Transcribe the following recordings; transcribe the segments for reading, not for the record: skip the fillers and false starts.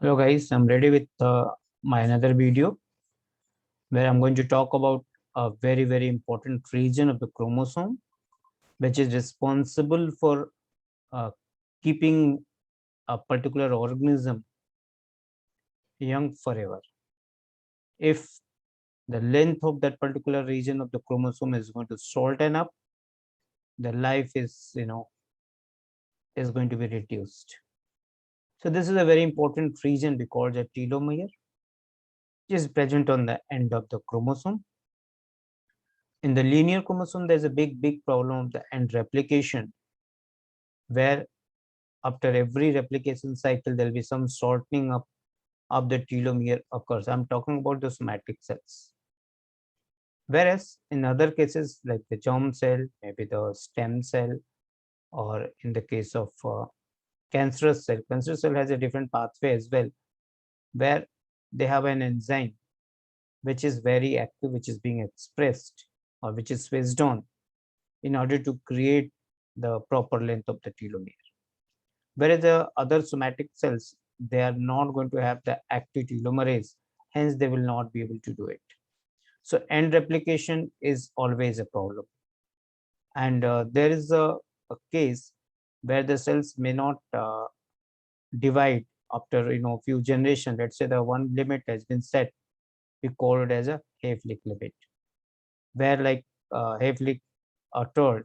Hello guys, I'm ready with my another video where I'm going to talk about a very important region of the chromosome which is responsible for uh, keeping a particular organism young forever. If the length of that particular region of the chromosome is going to shorten up, the life is going to be reduced. So this is a very important region we call the telomere, which is present on the end of the chromosome. In the linear chromosome, there's a big problem of the end replication, where after every replication cycle, there'll be some shortening up of the telomere occurs. I'm talking about the somatic cells. Whereas in other cases, like the germ cell, maybe the stem cell, or in the case of cancerous cell has a different pathway as well, where they have an enzyme which is very active, which is being expressed or which is switched on in order to create the proper length of the telomere. Whereas the other somatic cells, they are not going to have the active telomerase, hence they will not be able to do it. So end replication is always a problem. And there is a case where the cells may not divide after few generations. Let's say the one limit has been set, we call it as a Hayflick limit, where like Hayflick told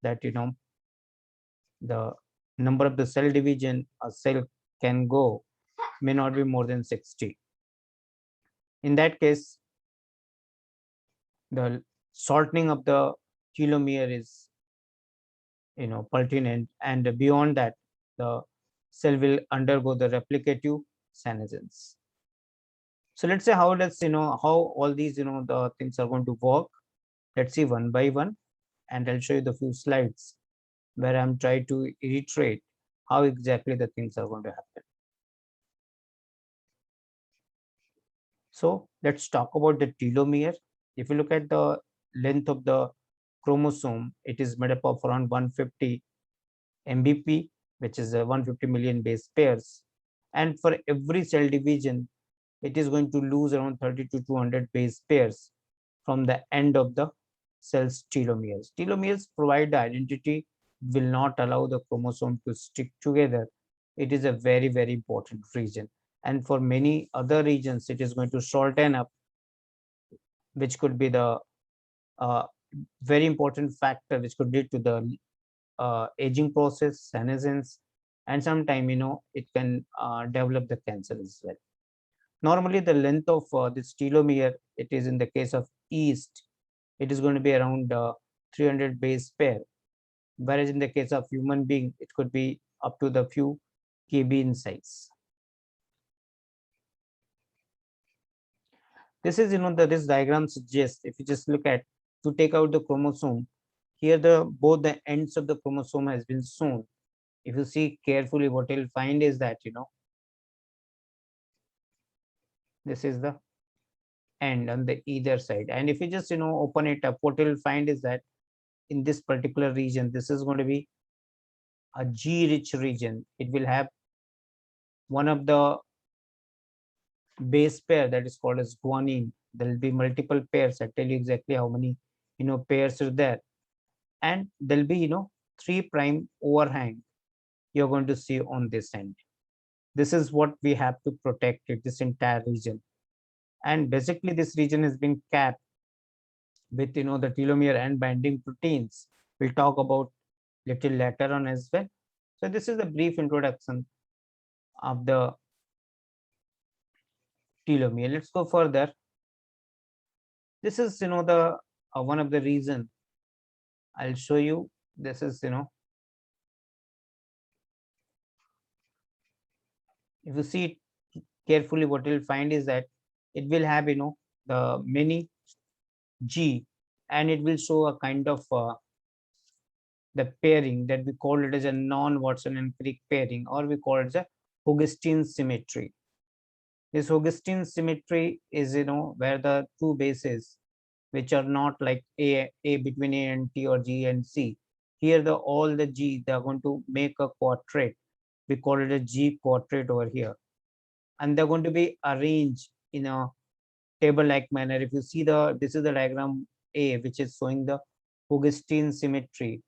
that the number of the cell division a cell can go may not be more than 60. In that case, the shortening of the telomere is pertinent, and beyond that, the cell will undergo the replicative senescence. So let's say how all these the things are going to work. Let's see one by one, and I'll show you the few slides where I'm trying to reiterate how exactly the things are going to happen. So let's talk about the telomere. If you look at the length of the chromosome, it is made up of around 150 mbp, which is 150 million base pairs. And for every cell division, it is going to lose around 30 to 200 base pairs from the end of the cell's telomeres. Telomeres provide the identity, will not allow the chromosome to stick together. It is a very important region. And for many other regions, it is going to shorten up, which could be the uh, very important factor which could lead to the aging process, senescence, and sometime it can develop the cancer as well. Normally, the length of this telomere, it is in the case of yeast, it is going to be around 300 base pair, whereas in the case of human being, it could be up to the few kb in size. This is this diagram suggests, if you just look at, to take out the chromosome, here the both the ends of the chromosome has been shown. If you see carefully, what you'll find is that this is the end on the either side, and if you just open it up, what you'll find is that in this particular region, this is going to be a G rich region. It will have one of the base pair that is called as guanine. There will be multiple pairs. I tell you exactly how many pairs are there, and there'll be 3' overhang you're going to see on this end. This is what we have to protect it, this entire region. And basically this region has been capped with the telomere and binding proteins. We'll talk about little later on as well. So this is a brief introduction of the telomere. Let's go further. This is the one of the reason I'll show you. This is if you see it carefully, what you'll find is that it will have the many G, and it will show a kind of the pairing that we call it as a non-Watson and Crick pairing, or we call it as a Augustine symmetry. This Augustine symmetry is where the two bases which are not like a between A and T or G and C. Here the all the G, they are going to make a quadrate. We call it a G quadrate over here. and they're going to be arranged in a table-like manner. If you see this is the diagram A, which is showing the Augustine symmetry.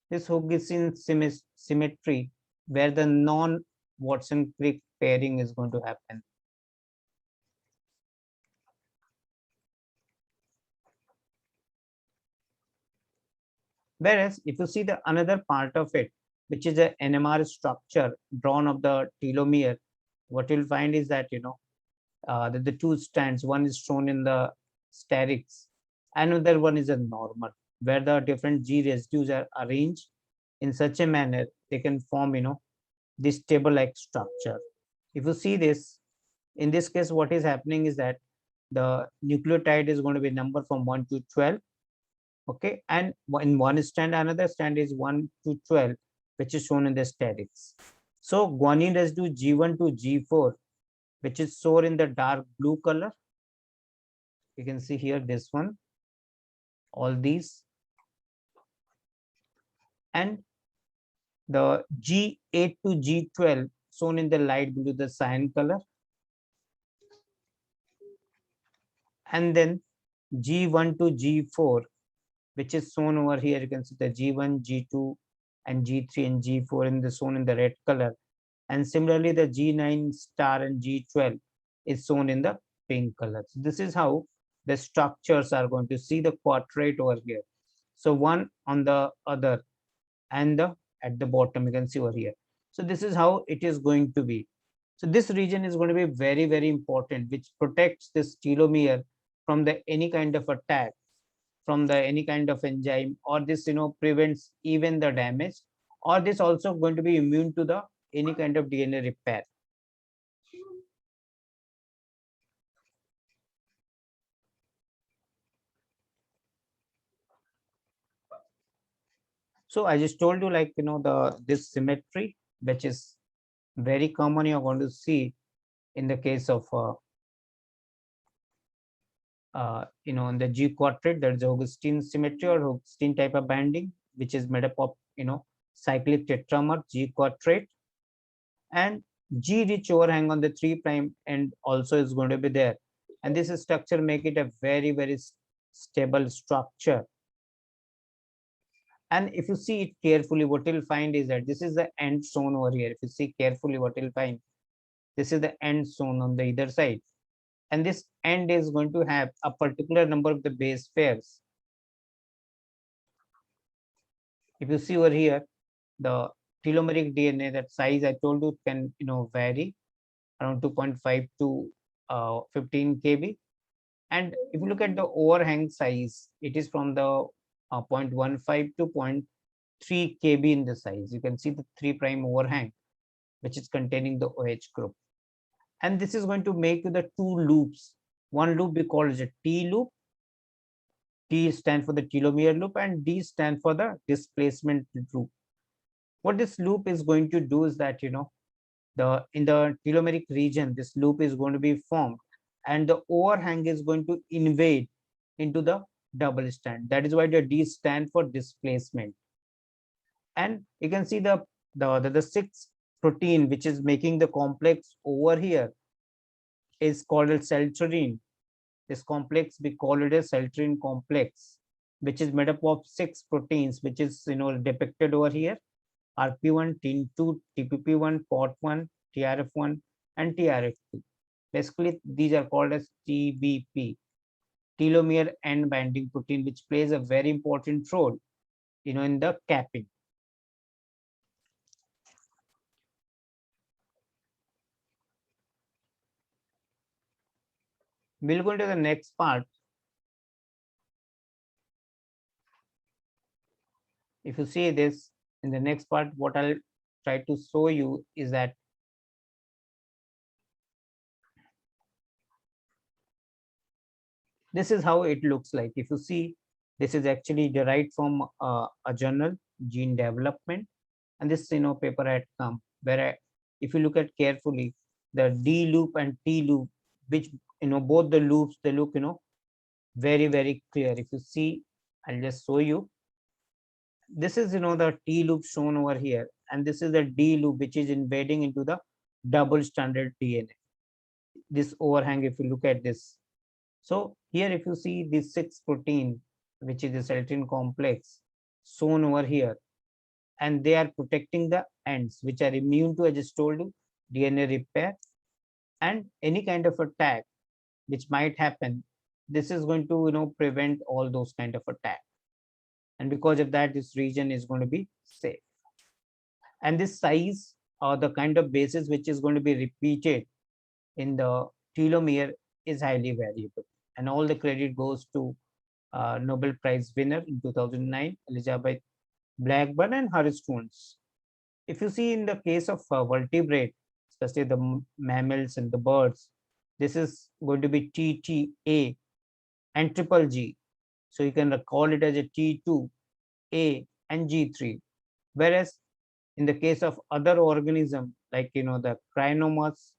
This Augustine symmetry, where the non-Watson-Crick pairing is going to happen. Whereas if you see the another part of it, which is a NMR structure drawn of the telomere, what you'll find is that that the two strands, one is shown in the sterics, another one is a normal, where the different G residues are arranged in such a manner they can form this table-like structure. If you see this, in this case, what is happening is that the nucleotide is going to be numbered from 1 to 12. Okay, and in one strand, another strand is 1 to 12, which is shown in the sterics. So guanine residue G1 to G4, which is shown in the dark blue color. You can see here this one, all these, and the G8 to G12 shown in the light blue, the cyan color, and then G1 to G4, which is shown over here. You can see the G1, G2, and G3 and G4 in the shown in the red color, and similarly the G9 star and G12 is shown in the pink color. So this is how the structures are going to see the quadrate over here. So one on the other, and at the bottom you can see over here. So this is how it is going to be. So this region is going to be very, very important, which protects this telomere from the any kind of attack from the any kind of enzyme, or this prevents even the damage, or this also going to be immune to the any kind of DNA repair. So I just told you, like this symmetry, which is very common, you're going to see in the case of in the G quadrate, there's Augustine symmetry or Augustine type of binding, which is made up of cyclic tetramer G quadrate, and G rich overhang on the 3' end also is going to be there, and this structure make it a very, very stable structure. And if you see it carefully, what you'll find is that this is the end shown over here. If you see carefully, what you'll find, this is the end shown on the either side, and this end is going to have a particular number of the base pairs. If you see over here, the telomeric DNA, that size I told you can vary around 2.5 to 15 kb. And if you look at the overhang size, it is from the 0.15 to 0.3 kb in the size. You can see the 3' overhang, which is containing the OH group. And this is going to make the two loops. One loop we call as a T loop. T stands for the telomere loop, and D stands for the displacement loop. What this loop is going to do is that in the telomeric region, this loop is going to be formed, and the overhang is going to invade into the double strand. That is why the D stand for displacement. And you can see the 6th protein, which is making the complex over here, is called a celtrine. This complex, we call it a celtrine complex, which is made up of 6 proteins, which is depicted over here: RP1, TIN2, TPP1, POT1, TRF1, and TRF2. Basically, these are called as TBP, telomere end binding protein, which plays a very important role, in the capping. We'll go to the next part. If you see this in the next part, what I'll try to show you is that this is how it looks like. If you see, this is actually derived from a journal, Gene Development, and this paper had come where if you look at carefully, the D loop and T loop, which both the loops, they look very, very clear. If you see, I'll just show you. this is the T loop shown over here, and this is the D loop which is invading into the double stranded DNA. This overhang, if you look at this, so here if you see this 6 protein, which is the cytosine complex shown over here, and they are protecting the ends which are immune to, I just told you, DNA repair and any kind of attack which might happen. This is going to prevent all those kind of attack, and because of that, this region is going to be safe. And this size or the kind of bases which is going to be repeated in the telomere is highly variable, and all the credit goes to Nobel Prize winner in 2009, Elizabeth Blackburn and her students. If you see in the case of vertebrate, especially the mammals and the birds, this is going to be TTA and triple G. So you can call it as a T2, A, and G3. Whereas in the case of other organism, like the crinomas,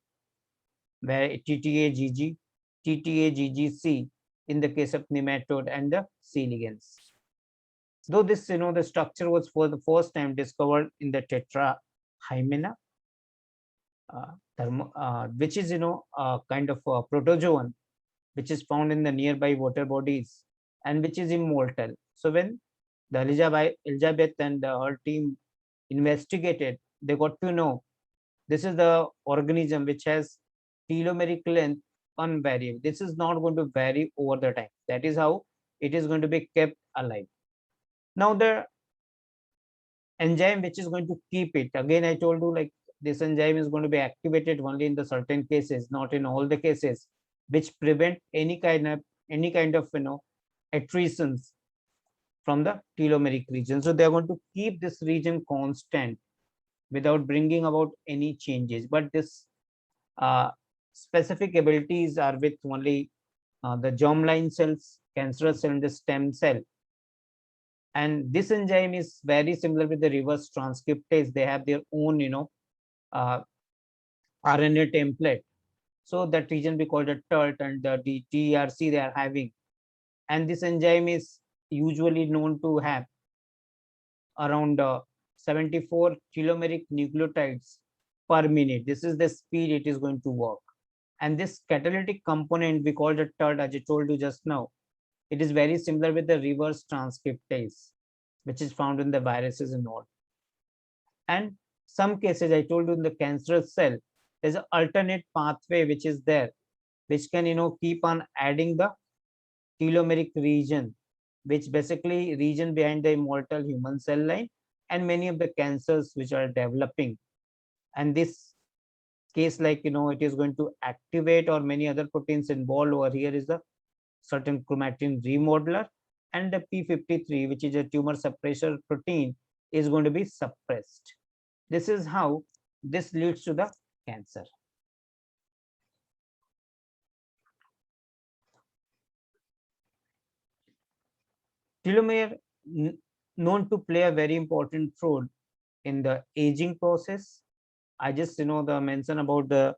where TTA-GG, TTA-GGC in the case of nematode and the C. ligands. Though this, the structure was for the first time discovered in the Tetrahymena, which is, kind of a protozoan, which is found in the nearby water bodies and which is immortal. So when the Elizabeth and her team investigated, they got to know this is the organism which has telomeric length unvariable. This is not going to vary over the time. That is how it is going to be kept alive. Now the enzyme which is going to keep it, again I told you, like, this enzyme is going to be activated only in the certain cases, not in all the cases, which prevent any kind of attritions from the telomeric region. So they are going to keep this region constant without bringing about any changes. But this specific abilities are with only the germline cells, cancerous cell, and the stem cell. And this enzyme is very similar with the reverse transcriptase. They have their own, RNA template. So that region we call the TERT, and the TRC they are having. And this enzyme is usually known to have around 74 telomeric nucleotides per minute. This is the speed it is going to work. And this catalytic component we call the TERT, as I told you just now, it is very similar with the reverse transcriptase, which is found in the viruses and all. And some cases I told you in the cancerous cell, there's an alternate pathway which is there, which can keep on adding the telomeric region, which basically region behind the immortal human cell line and many of the cancers which are developing. And this case, like it is going to activate, or many other proteins involved over here is the certain chromatin remodeler, and the P53, which is a tumor suppressor protein, is going to be suppressed. This is how this leads to the cancer. Telomere known to play a very important role in the aging process. I just the mention about the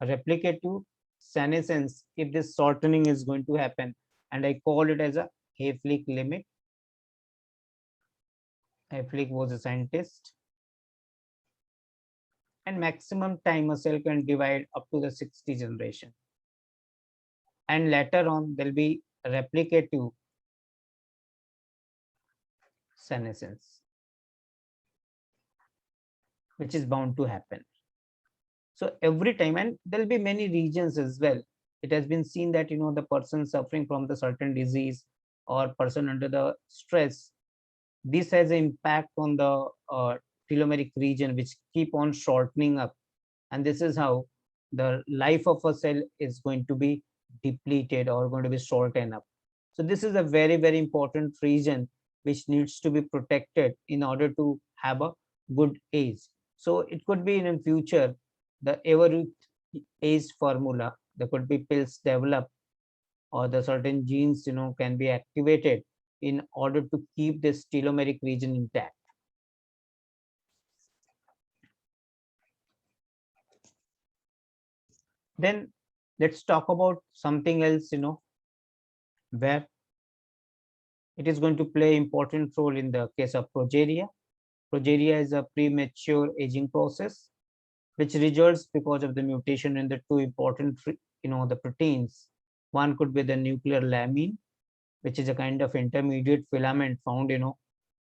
replicative senescence, if this shortening is going to happen, and I call it as a Hayflick limit. Hayflick was a scientist. And maximum time a cell can divide up to the 60 generation. And later on, there'll be replicative senescence, which is bound to happen. So every time, and there'll be many regions as well. It has been seen that the person suffering from the certain disease or person under the stress, this has an impact on the telomeric region, which keep on shortening up, and this is how the life of a cell is going to be depleted or going to be shortened up. So this is a very, very important region which needs to be protected in order to have a good age. So it could be in future the Everett age formula, there could be pills developed, or the certain genes can be activated in order to keep this telomeric region intact. Then let's talk about something else, where It is going to play important role in the case of progeria. Progeria is a premature aging process which results because of the mutation in the two important, the proteins. One could be the nuclear lamine, which is a kind of intermediate filament found,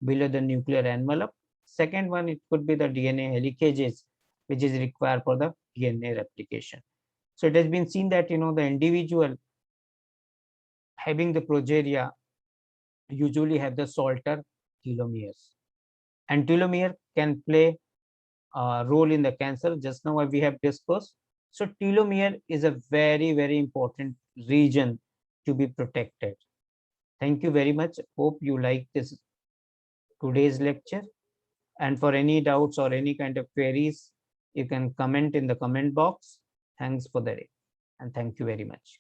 below the nuclear envelope. Second one, it could be the DNA helicases, which is required for the DNA replication. So it has been seen that, the individual having the progeria usually have the shorter telomeres. And telomere can play a role in the cancer, just now we have discussed. So telomere is a very, very important region to be protected. Thank you very much. Hope you like this today's lecture. And for any doubts or any kind of queries, you can comment in the comment box. Thanks for the day and thank you very much.